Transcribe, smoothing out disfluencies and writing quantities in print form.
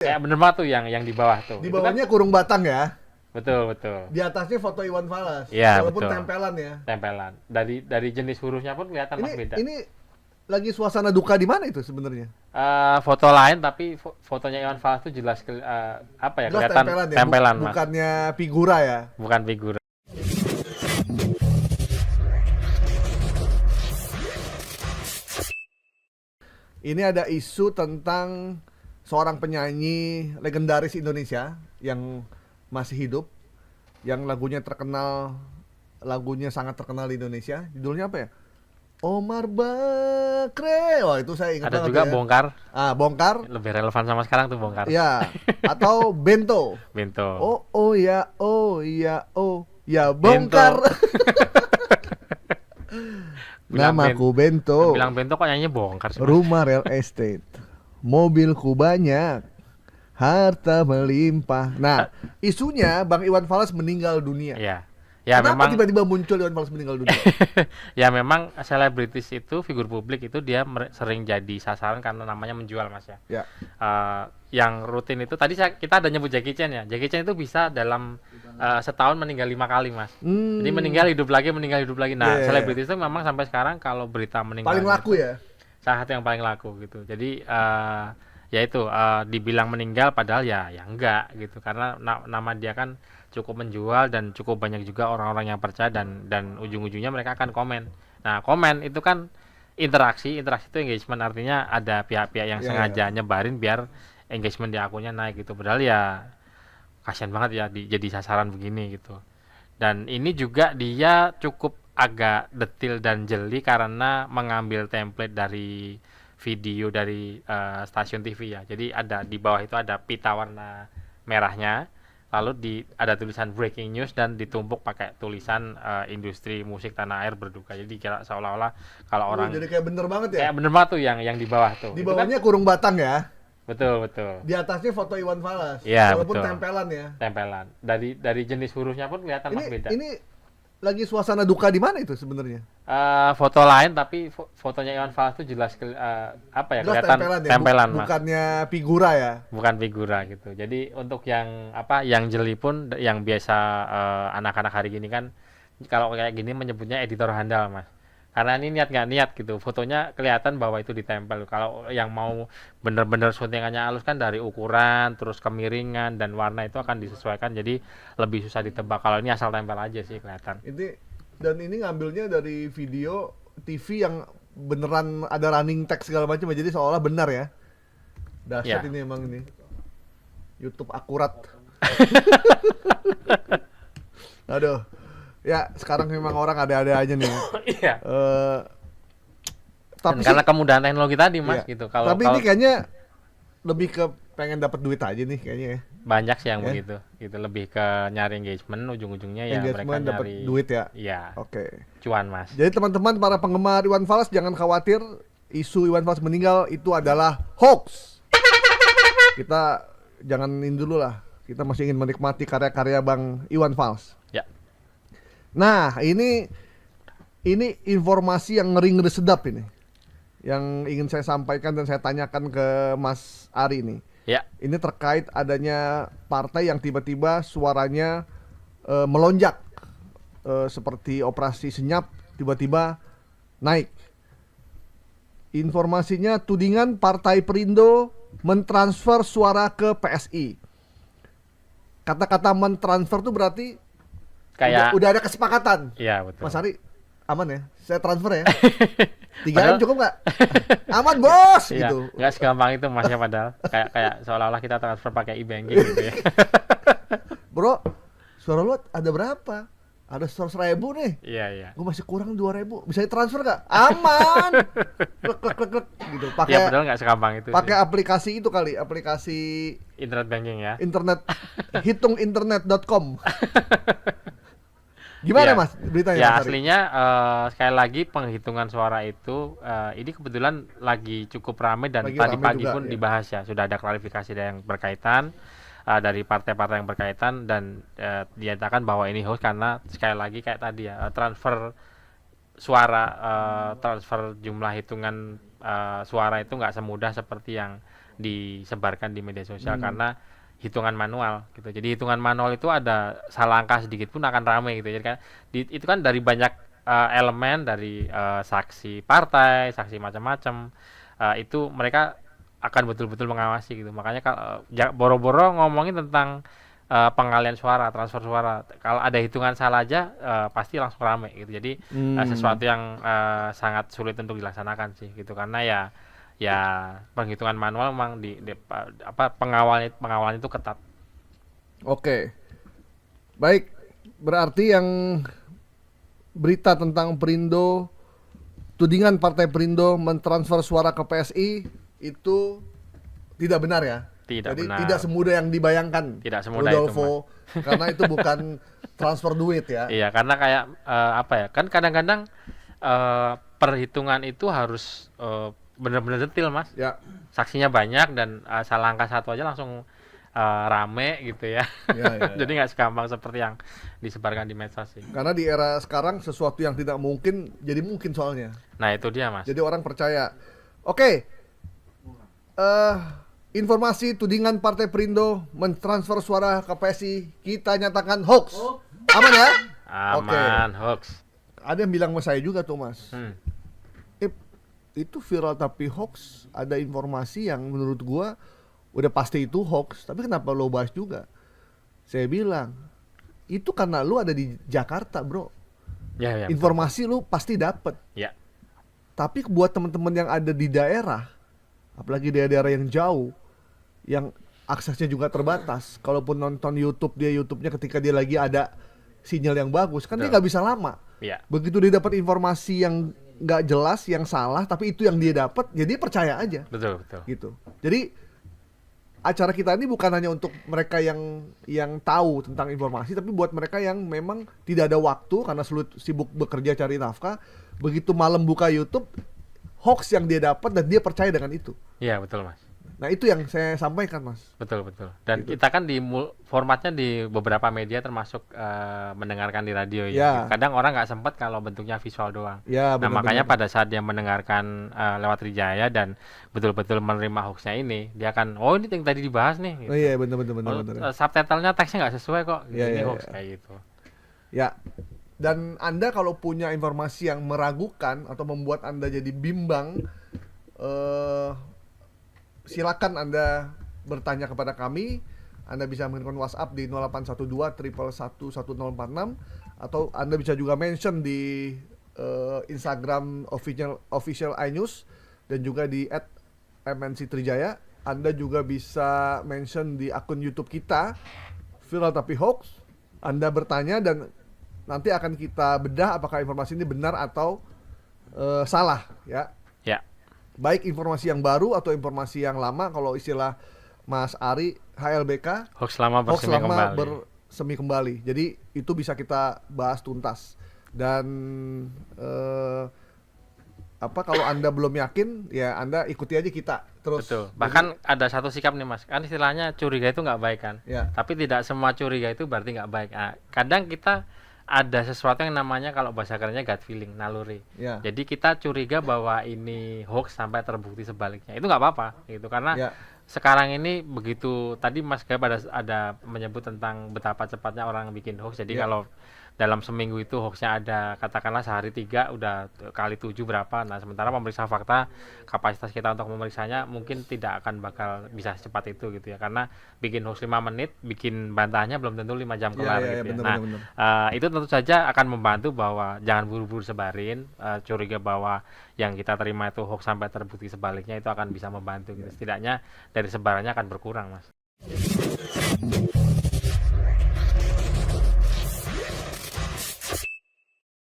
Kayak bener banget tuh yang di bawah tuh. Di Itu kan bawahnya kurung batang ya. betul betul. Di atasnya foto Iwan Fals. Iya Walaupun betul. tempelan ya. Tempelan. Dari jenis hurufnya pun kelihatan mas beda. Ini lagi suasana duka di mana itu sebenarnya? Foto lain tapi fotonya Iwan Fals tuh jelas apa ya, Jelas kelihatan tempelan ya. tempelan mas. Bukannya figura ya. Bukan figur. Ini ada isu tentang seorang penyanyi legendaris Indonesia yang masih hidup, yang lagunya sangat terkenal di Indonesia. Judulnya apa ya? Omar Bakre. Wah, itu saya ingat Ada banget juga ya. Bongkar. Bongkar. Lebih relevan sama sekarang tuh Bongkar. Ya, atau Bento. Bento. Oh ya, oh ya, oh ya, Bongkar. Namaku Bento. Bilang Bento kok nyanyi Bongkar sih, Mas? Rumah real estate, mobilku banyak, harta melimpah. Nah, isunya Bang Iwan Fals meninggal dunia. Iya. Ya Kenapa memang tiba-tiba muncul Iwan Fals meninggal dunia? ya memang selebritis itu, figur publik itu dia sering jadi sasaran karena namanya menjual mas ya. Ya. Yang rutin itu tadi kita ada nyebut Jackie Chan ya. Jackie Chan itu bisa dalam setahun meninggal 5 kali mas. Jadi meninggal hidup lagi. Nah selebritis itu memang sampai sekarang kalau berita meninggal Paling laku ya. salah satu yang paling laku gitu. Jadi ya itu dibilang meninggal padahal ya enggak gitu, karena nama dia kan cukup menjual dan cukup banyak juga orang-orang yang percaya dan ujung-ujungnya mereka akan komen. Nah komen itu kan interaksi itu engagement, artinya ada pihak-pihak yang sengaja nyebarin biar engagement di akunnya naik gitu, padahal ya kasihan banget ya jadi sasaran begini gitu. Dan ini juga dia cukup agak detil dan jeli karena mengambil template dari video dari stasiun TV ya. Jadi ada di bawah itu ada pita warna merahnya, lalu ada tulisan breaking news dan ditumpuk pakai tulisan industri musik tanah air berduka. Jadi kira seolah-olah kalau orang Jadi kayak bener banget ya. kayak bener banget tuh yang di bawah tuh. Di Itu bawahnya kurung batang ya. betul betul. Di atasnya foto Iwan Fals. Iya, Walaupun betul. tempelan ya. Tempelan. Dari jenis hurufnya pun kelihatan mas beda. Ini lagi suasana duka di mana itu sebenarnya? Foto lain tapi fotonya Iwan Fals itu jelas apa ya, Jelas kelihatan tempelan ya. tempelan mas. Bukannya figura ya. Bukan figura gitu. Jadi untuk yang jeli pun, yang biasa anak-anak hari gini kan kalau kayak gini menyebutnya editor handal mas, karena ini niat nggak niat gitu, fotonya kelihatan bahwa itu ditempel. Kalau yang mau bener-bener syutingannya halus kan dari ukuran terus kemiringan dan warna itu akan disesuaikan, jadi lebih susah ditebak. Kalau ini asal tempel aja sih kelihatan. Ini ngambilnya dari video TV yang beneran ada running text segala macam, jadi seolah benar ya. Dahsyat Ya. ini emang ini. YouTube akurat. Aduh. Ya, sekarang memang orang ada-ada aja nih. Iya. Tapi Karena kemudahan teknologi tadi mas iya. gitu. Kalau ini kayaknya lebih ke pengen dapat duit aja nih kayaknya ya. banyak sih yang begitu, gitu, lebih ke nyari engagement, ujung-ujungnya ya mereka Engagement dapat nyari duit ya. Iya. Oke. Cuan mas. Jadi teman-teman para penggemar Iwan Fals jangan khawatir, isu Iwan Fals meninggal itu adalah hoax. Kita janganin dulu lah. Kita masih ingin menikmati karya-karya Bang Iwan Fals. Ya. Nah, ini informasi yang ngeri-ngeri sedap ini. Yang ingin saya sampaikan dan saya tanyakan ke Mas Ari ini. Ya. Ini terkait adanya partai yang tiba-tiba suaranya melonjak. Seperti operasi senyap tiba-tiba naik. Informasinya tudingan Partai Perindo mentransfer suara ke PSI. Kata-kata mentransfer itu berarti Kayak udah ada kesepakatan. iya betul. Mas Ari, aman ya? Saya transfer ya. 3 Padahal- M cukup nggak? Aman bos, Iya, gitu. nggak segampang itu mas ya, padahal kayak seolah-olah kita transfer pakai e-banking gitu ya. Bro, suara lu ada berapa? Ada 100.000 nih. Iya. Gue masih kurang 2.000. Bisa transfer nggak? Aman. Klek, gitu. Ya padahal nggak segampang itu. Pakai aplikasi itu kali, aplikasi Internet banking ya. internet, hitunginternet.com. Gimana Ya. Mas beritanya? Ya Mas Ari? aslinya sekali lagi penghitungan suara itu ini kebetulan lagi cukup ramai dan Lagi tadi ramai pagi juga, pun ya. dibahas ya, sudah ada klarifikasi dari yang berkaitan dari partai-partai yang berkaitan dan dinyatakan bahwa ini hoax karena sekali lagi kayak tadi ya, transfer suara, transfer jumlah hitungan suara itu nggak semudah seperti yang disebarkan di media sosial karena hitungan manual gitu. Jadi hitungan manual itu ada salah angka sedikit pun akan ramai gitu. Jadi kan itu kan dari banyak elemen dari saksi partai, saksi macam-macam, itu mereka akan betul-betul mengawasi gitu. Makanya kalau boro-boro ngomongin tentang pengalian suara, transfer suara, kalau ada hitungan salah aja pasti langsung rame gitu. Jadi sesuatu yang sangat sulit untuk dilaksanakan sih gitu, karena ya penghitungan manual memang pengawalnya itu ketat. Oke. Baik. Berarti yang berita tentang Perindo, tudingan Partai Perindo mentransfer suara ke PSI itu tidak benar ya? Tidak Jadi benar. tidak semudah yang dibayangkan, Tidak semudah itu, Rudolfo, karena itu bukan transfer duit ya. Iya, karena kayak apa ya? Kan kadang-kadang perhitungan itu harus benar-benar detail, Mas. Ya, Saksinya banyak dan salah angka satu aja langsung rame gitu ya. ya. Jadi nggak segampang seperti yang disebarkan di medsos sih. Karena di era sekarang sesuatu yang tidak mungkin jadi mungkin soalnya. Nah itu dia, Mas. Jadi orang percaya. Oke, informasi tudingan Partai Perindo mentransfer suara ke PSI kita nyatakan hoax. Aman ya? Aman, hoax. Ada yang bilang sama saya juga tuh Mas. Itu viral tapi hoax. Ada informasi yang menurut gua udah pasti itu hoax. Tapi kenapa lo bahas juga? Saya bilang itu karena lu ada di Jakarta, bro. Ya, Informasi lu pasti dapet. ya. Tapi buat teman-teman yang ada di daerah, apalagi daerah-daerah yang jauh, yang aksesnya juga terbatas. Kalaupun nonton YouTube, YouTube-nya ketika dia lagi ada sinyal yang bagus, kan dia nggak bisa lama. Ya. Begitu dia dapat informasi yang nggak jelas, yang salah, tapi itu yang dia dapat, jadi dia percaya aja. Betul. Gitu. Jadi acara kita ini bukan hanya untuk mereka yang tahu tentang informasi, tapi buat mereka yang memang tidak ada waktu karena sibuk bekerja cari nafkah. Begitu malam buka YouTube, hoax yang dia dapat dan dia percaya dengan itu. Iya, betul, Mas. Nah itu yang saya sampaikan, Mas. Betul. Dan Gitu. kita kan formatnya di beberapa media termasuk mendengarkan di radio ya. Ya. Kadang orang nggak sempat kalau bentuknya visual doang. Ya, Nah makanya benar-benar. pada saat dia mendengarkan lewat Trijaya dan betul-betul menerima hoaxnya ini, dia akan ini yang tadi dibahas nih. Gitu. Oh iya, benar. Subtitlenya teksnya nggak sesuai kok. Ya, Ini ya, hoax ya. kayak gitu. Ya. Dan Anda kalau punya informasi yang meragukan atau membuat Anda jadi bimbang, silakan Anda bertanya kepada kami. Anda bisa mengirimkan WhatsApp di 0812 111 1046 atau Anda bisa juga mention di Instagram official iNews dan juga di @MNC Trijaya. Anda juga bisa mention di akun YouTube kita Viral Tapi Hoax. Anda bertanya dan nanti akan kita bedah apakah informasi ini benar atau salah ya. Ya. Baik informasi yang baru atau informasi yang lama, kalau istilah Mas Ari HLBK, Hoax lama hoax bersemi lama kembali. bersemi kembali. Jadi itu bisa kita bahas tuntas. Dan kalau Anda belum yakin, ya Anda ikuti aja kita terus. Betul. Bahkan ada satu sikap nih, Mas. Kan istilahnya curiga itu nggak baik kan. Ya. Tapi tidak semua curiga itu berarti nggak baik. Nah, kadang kita ada sesuatu yang namanya kalau bahasa kerennya gut feeling, naluri. Ya. Jadi kita curiga bahwa ini hoax sampai terbukti sebaliknya. Itu nggak apa-apa gitu, karena Ya. sekarang ini begitu tadi Mas Gab ada menyebut tentang betapa cepatnya orang bikin hoax. Jadi Ya. kalau dalam seminggu itu hoaxnya ada katakanlah sehari 3 udah kali 7 berapa. Nah sementara pemeriksa fakta kapasitas kita untuk memeriksanya mungkin tidak akan bakal bisa secepat itu gitu ya, karena bikin hoax 5 menit bikin bantahnya belum tentu 5 jam kelar Ya, gitu ya. benar, Nah benar. itu tentu saja akan membantu bahwa jangan buru-buru sebarin, curiga bahwa yang kita terima itu hoax sampai terbukti sebaliknya, itu akan bisa membantu gitu. Setidaknya dari sebarannya akan berkurang, Mas.